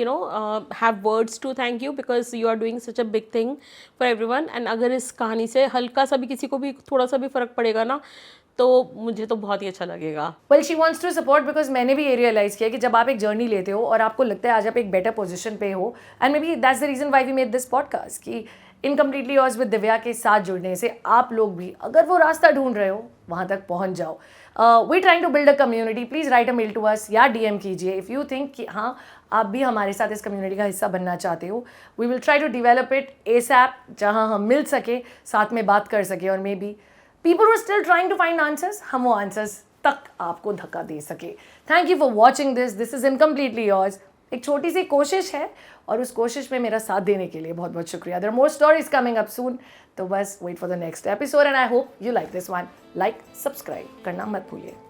have words to thank you because you are doing such a big thing for everyone. And अगर इस कहानी से हल्का सा भी किसी को भी थोड़ा सा भी फर्क पड़ेगा ना, तो मुझे तो बहुत ही अच्छा लगेगा। Well she wants to support because मैंने भी ये रियलाइज़ किया कि जब आप एक जर्नी लेते हो और आपको लगता है आज आप एक बेटर पोजीशन पे हो, and maybe that's the reason why we made this podcast कि इनकम्प्लीटली योर्स विद दिव्या के साथ जुड़ने से आप लोग भी अगर वो रास्ता ढूंढ रहे हो वहाँ तक पहुँच जाओ। We trying to build a community. Please write a mail to us या DM कीजिए इफ़ यू थिंक कि हाँ आप भी हमारे साथ इस कम्युनिटी का हिस्सा बनना चाहते हो। We will try to develop it ASAP, जहाँ हम मिल सके, साथ में बात कर सके, और may be people who are still trying to find answers, हम वो answers तक आपको धक्का दे सके। Thank you for watching this. This is Incompletely Yours. एक छोटी सी कोशिश है और उस कोशिश में मेरा साथ देने के लिए बहुत बहुत शुक्रिया। There are more stories coming up soon. तो बस wait for the next episode and I hope you like this one. Like, subscribe करना मत भूलिए।